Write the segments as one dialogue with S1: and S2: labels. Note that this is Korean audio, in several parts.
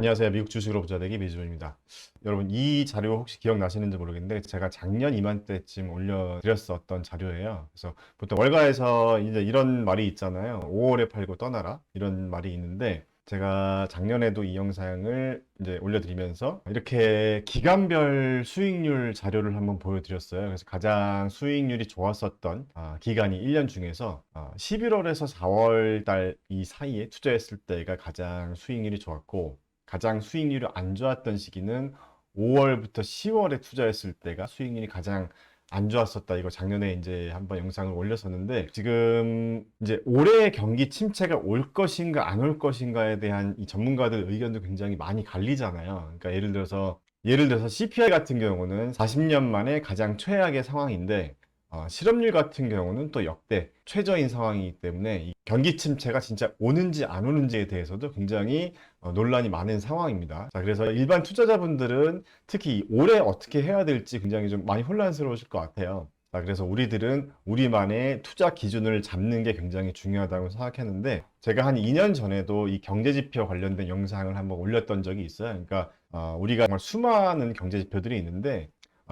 S1: 안녕하세요. 미국 주식으로 부자 되기 미주입니다. 여러분 이 자료 혹시 기억나시는지 모르겠는데 제가 작년 이맘때쯤 올려드렸었던 자료예요. 그래서 보통 월가에서 이제 이런 말이 있잖아요. 5월에 팔고 떠나라 이런 말이 있는데 제가 작년에도 이 영상을 이제 올려드리면서 이렇게 기간별 수익률 자료를 한번 보여드렸어요. 그래서 가장 수익률이 좋았었던 기간이 1년 중에서 11월에서 4월 달 이 사이에 투자했을 때가 가장 수익률이 좋았고 가장 수익률이 안 좋았던 시기는 5월부터 10월에 투자했을 때가 수익률이 가장 안 좋았었다. 이거 작년에 이제 한번 영상을 올렸었는데 지금 이제 올해 경기 침체가 올 것인가 안 올 것인가에 대한 이 전문가들 의견도 굉장히 많이 갈리잖아요. 그러니까 예를 들어서 CPI 같은 경우는 40년 만에 가장 최악의 상황인데 실업률 같은 경우는 또 역대 최저인 상황이기 때문에 이 경기 침체가 진짜 오는지 안 오는지에 대해서도 굉장히 논란이 많은 상황입니다. 자, 그래서 일반 투자자분들은 특히 올해 어떻게 해야 될지 굉장히 좀 많이 혼란스러우실 것 같아요. 자, 그래서 우리들은 우리만의 투자 기준을 잡는 게 굉장히 중요하다고 생각했는데 제가 한 2년 전에도 이 경제지표 관련된 영상을 한번 올렸던 적이 있어요. 그러니까 우리가 정말 수많은 경제지표들이 있는데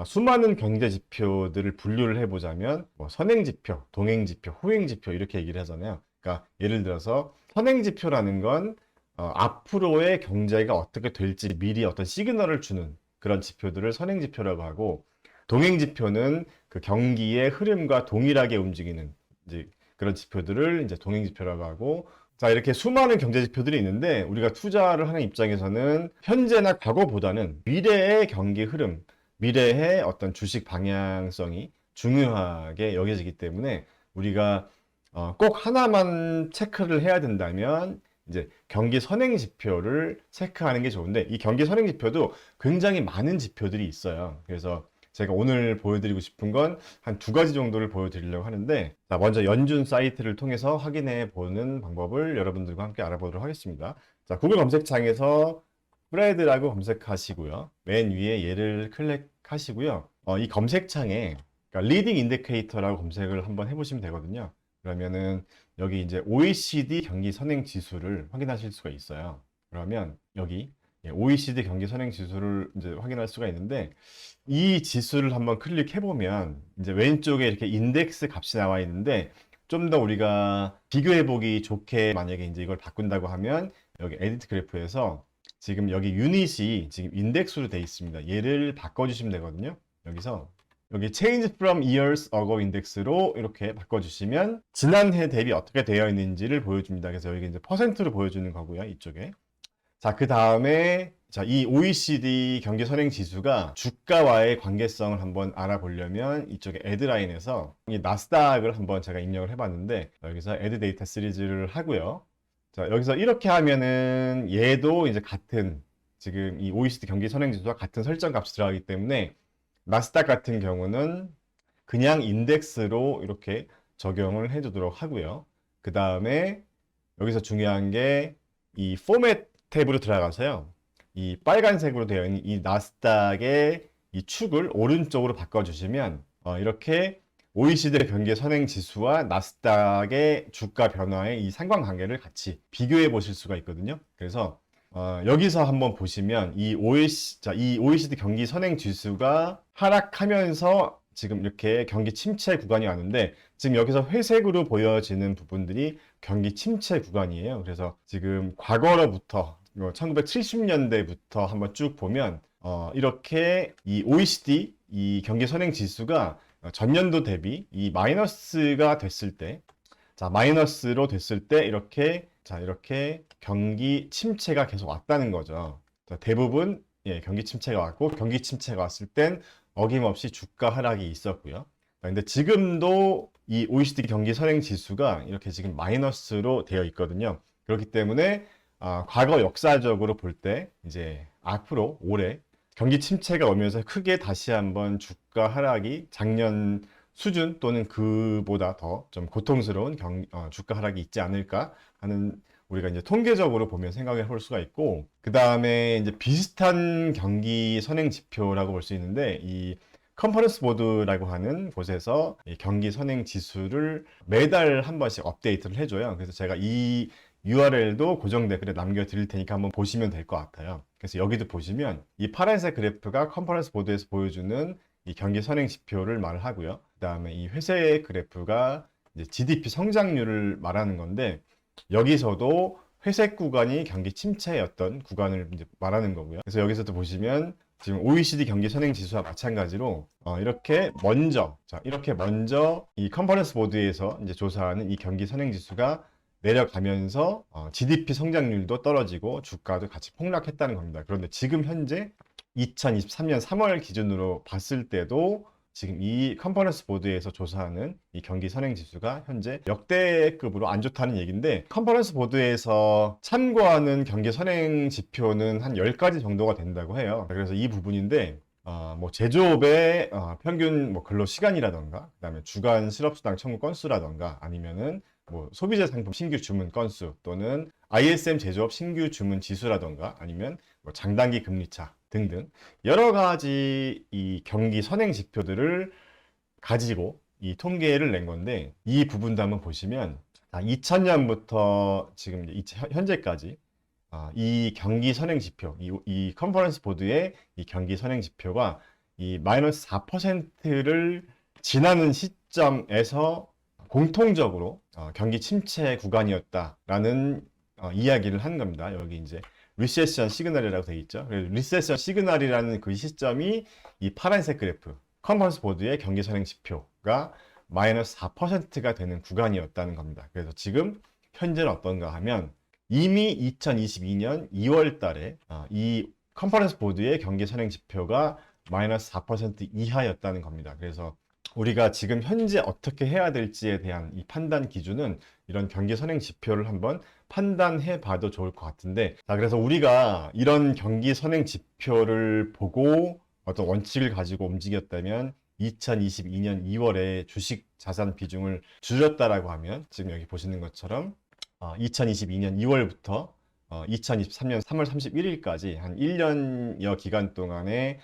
S1: 수많은 경제 지표들을 분류를 해보자면 뭐 선행지표, 동행지표, 후행지표 이렇게 얘기를 하잖아요. 그러니까 예를 들어서 선행지표라는 건 앞으로의 경제가 어떻게 될지 미리 어떤 시그널을 주는 그런 지표들을 선행지표라고 하고 동행지표는 그 경기의 흐름과 동일하게 움직이는 이제 그런 지표들을 이제 동행지표라고 하고 자, 이렇게 수많은 경제 지표들이 있는데 우리가 투자를 하는 입장에서는 현재나 과거보다는 미래의 경기 흐름 미래의 어떤 주식 방향성이 중요하게 여겨지기 때문에 우리가 꼭 하나만 체크를 해야 된다면 이제 경기 선행 지표를 체크하는 게 좋은데 이 경기 선행 지표도 굉장히 많은 지표들이 있어요. 그래서 제가 오늘 보여드리고 싶은 건 한 두 가지 정도를 보여드리려고 하는데 자, 먼저 연준 사이트를 통해서 확인해 보는 방법을 여러분들과 함께 알아보도록 하겠습니다. 자, 구글 검색창에서 프레드라고 검색하시고요. 맨 위에 얘를 클릭하시고요. 이 검색창에 그러니까 리딩 인디케이터라고 검색을 한번 해보시면 되거든요. 그러면은 여기 이제 OECD 경기 선행 지수를 확인하실 수가 있어요. 그러면 여기 OECD 경기 선행 지수를 이제 확인할 수가 있는데 이 지수를 한번 클릭해 보면 이제 왼쪽에 이렇게 인덱스 값이 나와 있는데 좀 더 우리가 비교해 보기 좋게 만약에 이제 이걸 바꾼다고 하면 여기 에디트 그래프에서 지금 여기 유닛이 지금 인덱스로 되어 있습니다. 얘를 바꿔주시면 되거든요. 여기서 여기 change from years ago index로 이렇게 바꿔주시면 지난해 대비 어떻게 되어 있는지를 보여줍니다. 그래서 여기 이제 퍼센트로 보여주는 거고요. 이쪽에. 자, 그 다음에 자, 이 OECD 경기 선행 지수가 주가와의 관계성을 한번 알아보려면 이쪽에 애드라인에서 이 나스닥을 한번 제가 입력을 해봤는데 여기서 애드 데이터 시리즈를 하고요. 자, 여기서 이렇게 하면은 얘도 이제 같은 지금 이 OECD 경기 선행지수와 같은 설정 값이 들어가기 때문에 나스닥 같은 경우는 그냥 인덱스로 이렇게 적용을 해두도록 하고요. 그 다음에 여기서 중요한 게 이 포맷 탭으로 들어가서요. 이 빨간색으로 되어 있는 이 나스닥의 이 축을 오른쪽으로 바꿔주시면 이렇게 OECD 경기 선행 지수와 나스닥의 주가 변화의 이 상관관계를 같이 비교해 보실 수가 있거든요. 그래서 여기서 한번 보시면 이 OECD 경기 선행 지수가 하락하면서 지금 이렇게 경기 침체 구간이 왔는데 지금 여기서 회색으로 보여지는 부분들이 경기 침체 구간이에요. 그래서 지금 과거로부터 1970년대부터 한번 쭉 보면 이렇게 이 OECD 이 경기 선행 지수가 전년도 대비 이 마이너스가 됐을 때, 자, 마이너스로 됐을 때 이렇게 경기 침체가 계속 왔다는 거죠. 자, 대부분 경기 침체가 왔고 경기 침체가 왔을 땐 어김없이 주가 하락이 있었고요. 근데 지금도 이 OECD 경기 선행 지수가 이렇게 지금 마이너스로 되어 있거든요. 그렇기 때문에 과거 역사적으로 볼 때 이제 앞으로 올해 경기 침체가 오면서 크게 다시 한번 주가 하락이 작년 수준 또는 그보다 더 좀 고통스러운 주가 하락이 있지 않을까 하는 우리가 이제 통계적으로 보면 생각해 볼 수가 있고 그 다음에 이제 비슷한 경기 선행 지표라고 볼 수 있는데 이 컨퍼런스 보드라고 하는 곳에서 이 경기 선행 지수를 매달 한 번씩 업데이트를 해줘요. 그래서 제가 이 URL도 고정 댓글에 남겨드릴 테니까 한번 보시면 될 것 같아요. 그래서 여기도 보시면 이 파란색 그래프가 컨퍼런스 보드에서 보여주는 이 경기 선행 지표를 말을 하고요. 그 다음에 이 회색 그래프가 이제 GDP 성장률을 말하는 건데, 여기서도 회색 구간이 경기 침체였던 구간을 이제 말하는 거고요. 그래서 여기서도 보시면 지금 OECD 경기 선행 지수와 마찬가지로 이렇게 먼저 이 컨퍼런스 보드에서 이제 조사하는 이 경기 선행 지수가 내려가면서 GDP 성장률도 떨어지고 주가도 같이 폭락했다는 겁니다. 그런데 지금 현재 2023년 3월 기준으로 봤을 때도 지금 이 컨퍼런스 보드에서 조사하는 이 경기 선행 지수가 현재 역대급으로 안 좋다는 얘기인데, 컨퍼런스 보드에서 참고하는 경기 선행 지표는 한 10가지 정도가 된다고 해요. 그래서 이 부분인데 뭐 제조업의 평균 뭐 근로 시간이라던가, 그다음에 주간 실업수당 청구 건수라던가, 아니면은 뭐 소비재 상품 신규 주문 건수, 또는 ISM 제조업 신규 주문 지수라던가, 아니면 뭐 장단기 금리차 등등 여러 가지 이 경기 선행 지표들을 가지고 이 통계를 낸 건데, 이 부분도 한번 보시면 2000년부터 지금 현재까지 이 경기 선행 지표, 이 컨퍼런스 보드의 이 경기 선행 지표가 이 마이너스 4%를 지나는 시점에서 공통적으로 경기 침체 구간이었다라는 이야기를 한 겁니다. 여기 이제 리세션 시그널이라고 되어 있죠. 리세션 시그널이라는 그 시점이 이 파란색 그래프, 컨퍼런스 보드의 경기 선행 지표가 마이너스 4%가 되는 구간이었다는 겁니다. 그래서 지금 현재는 어떤가 하면, 이미 2022년 2월 달에 이 컨퍼런스 보드의 경기 선행 지표가 마이너스 4% 이하였다는 겁니다. 그래서 우리가 지금 현재 어떻게 해야 될지에 대한 이 판단 기준은 이런 경기 선행 지표를 한번 판단해 봐도 좋을 것 같은데, 그래서 우리가 이런 경기 선행 지표를 보고 어떤 원칙을 가지고 움직였다면 2022년 2월에 주식 자산 비중을 줄였다라고 하면, 지금 여기 보시는 것처럼 2022년 2월부터 2023년 3월 31일까지 한 1년여 기간 동안에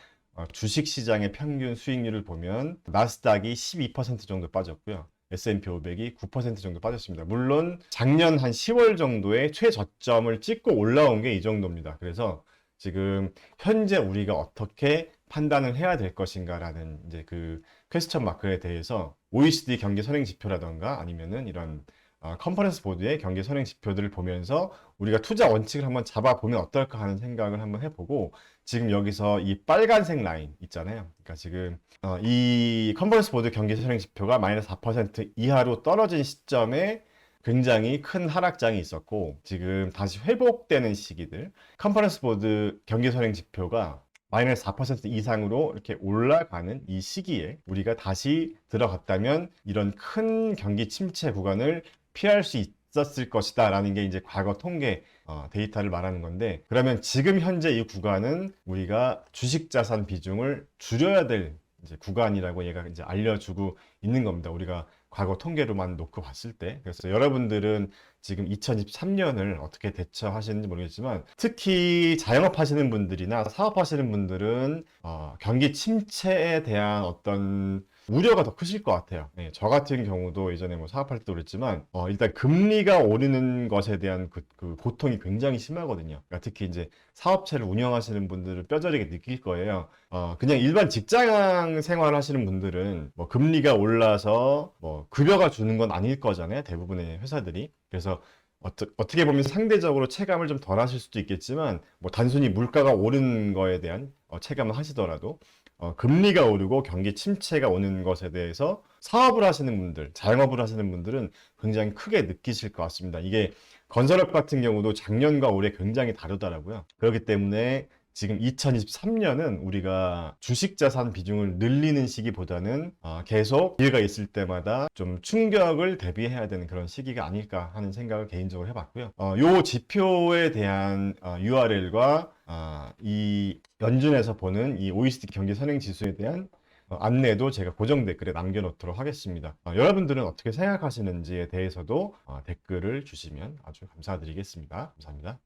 S1: 주식 시장의 평균 수익률을 보면 나스닥이 12% 정도 빠졌고요. S&P 500이 9% 정도 빠졌습니다. 물론 작년 한 10월 정도에 최저점을 찍고 올라온 게 이 정도입니다. 그래서 지금 현재 우리가 어떻게 판단을 해야 될 것인가라는 이제 그 퀘스천 마크에 대해서 OECD 경기 선행 지표라던가, 아니면은 이런 컨퍼런스 보드의 경기 선행 지표들을 보면서 우리가 투자 원칙을 한번 잡아보면 어떨까 하는 생각을 한번 해보고, 지금 여기서 이 빨간색 라인 있잖아요. 그러니까 지금 이 컨퍼런스 보드 경기 선행 지표가 마이너스 4% 이하로 떨어진 시점에 굉장히 큰 하락장이 있었고, 지금 다시 회복되는 시기들, 컨퍼런스 보드 경기 선행 지표가 마이너스 4% 이상으로 이렇게 올라가는 이 시기에 우리가 다시 들어갔다면 이런 큰 경기 침체 구간을 피할 수 있었을 것이다 라는 게 이제 과거 통계 데이터를 말하는 건데, 그러면 지금 현재 이 구간은 우리가 주식 자산 비중을 줄여야 될 이제 구간이라고 얘가 이제 알려주고 있는 겁니다. 우리가 과거 통계로만 놓고 봤을 때. 그래서 여러분들은 지금 2023년을 어떻게 대처하시는지 모르겠지만, 특히 자영업 하시는 분들이나 사업하시는 분들은 경기 침체에 대한 어떤 우려가 더 크실 것 같아요. 네, 저 같은 경우도 예전에 뭐 사업할 때도 그랬지만 일단 금리가 오르는 것에 대한 그 고통이 굉장히 심하거든요. 그러니까 특히 이제 사업체를 운영하시는 분들은 뼈저리게 느낄 거예요. 그냥 일반 직장 생활 하시는 분들은 뭐 금리가 올라서 뭐 급여가 주는 건 아닐 거잖아요. 대부분의 회사들이. 그래서 어떻게 보면 상대적으로 체감을 좀 덜 하실 수도 있겠지만, 뭐 단순히 물가가 오르는 거에 대한 체감을 하시더라도 금리가 오르고 경기 침체가 오는 것에 대해서 사업을 하시는 분들, 자영업을 하시는 분들은 굉장히 크게 느끼실 것 같습니다. 이게 건설업 같은 경우도 작년과 올해 굉장히 다르더라고요. 그렇기 때문에 지금 2023년은 우리가 주식 자산 비중을 늘리는 시기보다는 계속 기회가 있을 때마다 좀 충격을 대비해야 되는 그런 시기가 아닐까 하는 생각을 개인적으로 해봤고요. 요 지표에 대한 URL과 이 연준에서 보는 이 OECD 경기 선행 지수에 대한 안내도 제가 고정 댓글에 남겨놓도록 하겠습니다. 여러분들은 어떻게 생각하시는지에 대해서도 댓글을 주시면 아주 감사드리겠습니다. 감사합니다.